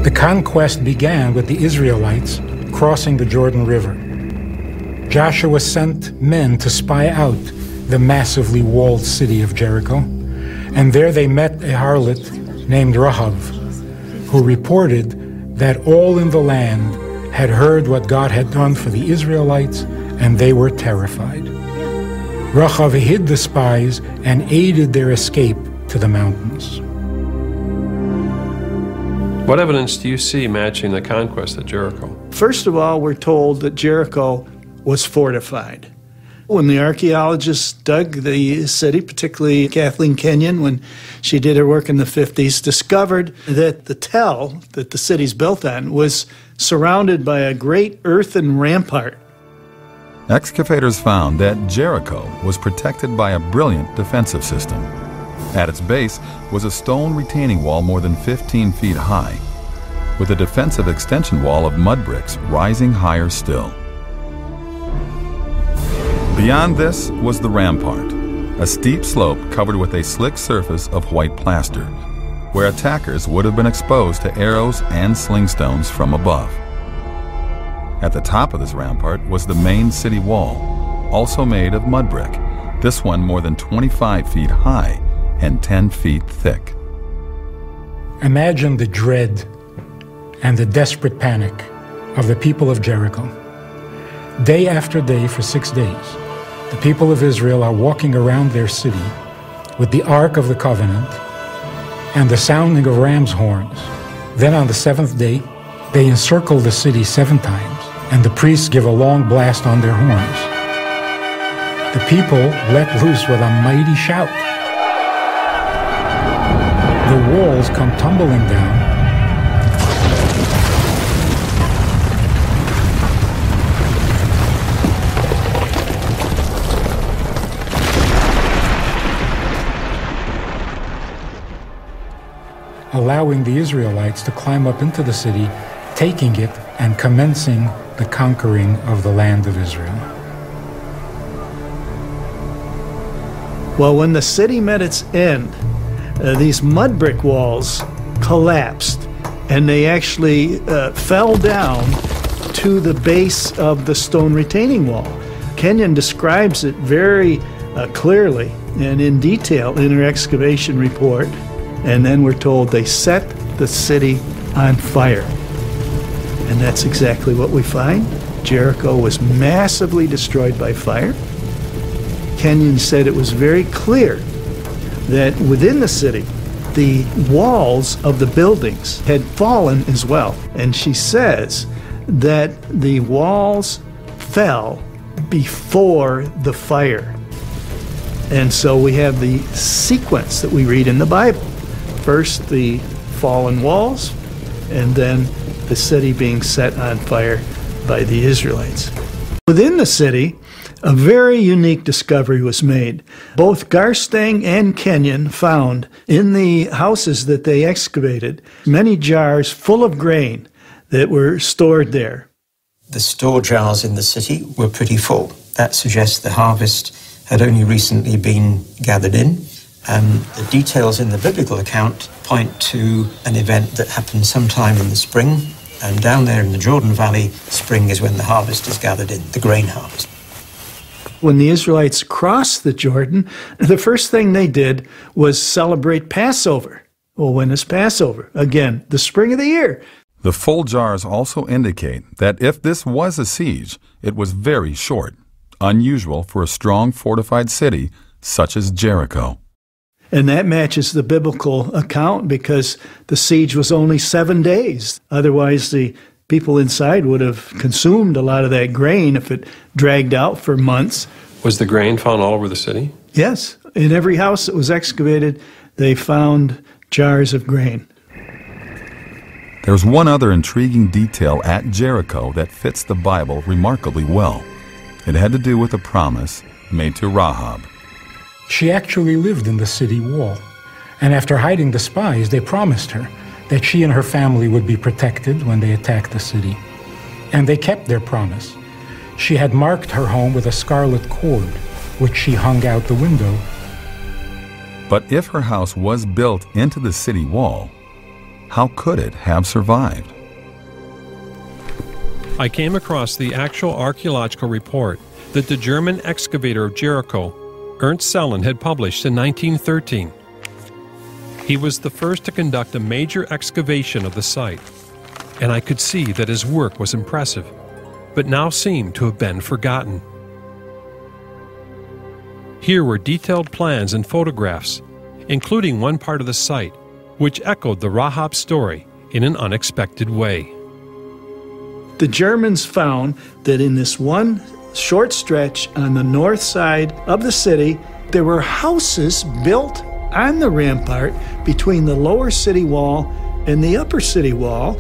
The conquest began with the Israelites crossing the Jordan River. Joshua sent men to spy out the massively walled city of Jericho, and there they met a harlot named Rahab, who reported that all in the land had heard what God had done for the Israelites, and they were terrified. Rahab hid the spies and aided their escape to the mountains. What evidence do you see matching the conquest of Jericho? First of all, we're told that Jericho was fortified. When the archaeologists dug the city, particularly Kathleen Kenyon, when she did her work in the 50s, discovered that the tell that the city's built on was surrounded by a great earthen rampart. Excavators found that Jericho was protected by a brilliant defensive system. At its base was a stone retaining wall more than 15 feet high, with a defensive extension wall of mud bricks rising higher still. Beyond this was the rampart, a steep slope covered with a slick surface of white plaster, where attackers would have been exposed to arrows and slingstones from above. At the top of this rampart was the main city wall, also made of mud brick, this one more than 25 feet high and 10 feet thick. Imagine the dread and the desperate panic of the people of Jericho. Day after day for 6 days, the people of Israel are walking around their city with the Ark of the Covenant and the sounding of ram's horns. Then on the seventh day, they encircle the city 7 times, and the priests give a long blast on their horns. The people let loose with a mighty shout. The walls come tumbling down, allowing the Israelites to climb up into the city, taking it and commencing the conquering of the land of Israel. Well, when the city met its end, these mud brick walls collapsed, and they actually fell down to the base of the stone retaining wall. Kenyon describes it very clearly and in detail in her excavation report. And then we're told they set the city on fire. And that's exactly what we find. Jericho was massively destroyed by fire. Kenyon said it was very clear that within the city, the walls of the buildings had fallen as well. And she says that the walls fell before the fire. And so we have the sequence that we read in the Bible. First, the fallen walls, and then the city being set on fire by the Israelites. Within the city, a very unique discovery was made. Both Garstang and Kenyon found in the houses that they excavated many jars full of grain that were stored there. The store jars in the city were pretty full. That suggests the harvest had only recently been gathered in. The details in the biblical account point to an event that happened sometime in the spring, and down there in the Jordan Valley, spring is when the harvest is gathered in, the grain harvest. When the Israelites crossed the Jordan, the first thing they did was celebrate Passover. Well, when is Passover? Again, the spring of the year. The full jars also indicate that if this was a siege, it was very short, unusual for a strong fortified city such as Jericho. And that matches the biblical account because the siege was only 7 days. Otherwise, the people inside would have consumed a lot of that grain if it dragged out for months. Was the grain found all over the city? Yes. In every house that was excavated, they found jars of grain. There's one other intriguing detail at Jericho that fits the Bible remarkably well. It had to do with a promise made to Rahab. She actually lived in the city wall, and after hiding the spies, they promised her that she and her family would be protected when they attacked the city. And they kept their promise. She had marked her home with a scarlet cord, which she hung out the window. But if her house was built into the city wall, how could it have survived? I came across the actual archaeological report that the German excavator of Jericho, Ernst Sellen, had published in 1913. He was the first to conduct a major excavation of the site, and I could see that his work was impressive, but now seemed to have been forgotten. Here were detailed plans and photographs, including one part of the site, which echoed the Rahab story in an unexpected way. The Germans found that in this one short stretch on the north side of the city, there were houses built on the rampart between the lower city wall and the upper city wall,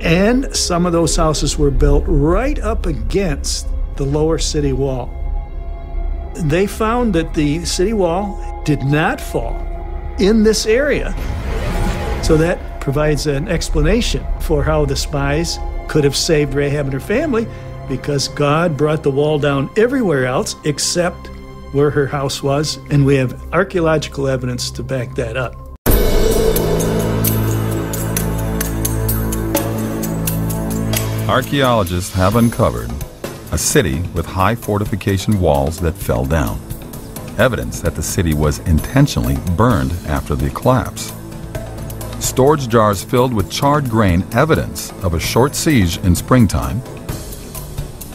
and some of those houses were built right up against the lower city wall. They found that the city wall did not fall in this area. So that provides an explanation for how the spies could have saved Rahab and her family, because God brought the wall down everywhere else except where her house was, and we have archaeological evidence to back that up. Archaeologists have uncovered a city with high fortification walls that fell down, evidence that the city was intentionally burned after the collapse. Storage jars filled with charred grain, evidence of a short siege in springtime,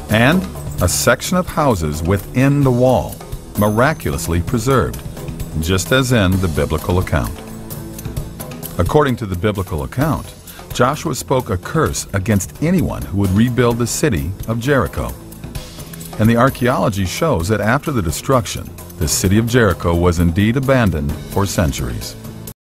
and a section of houses within the wall, miraculously preserved, just as in the biblical account. According to the biblical account, Joshua spoke a curse against anyone who would rebuild the city of Jericho. And the archaeology shows that after the destruction, the city of Jericho was indeed abandoned for centuries.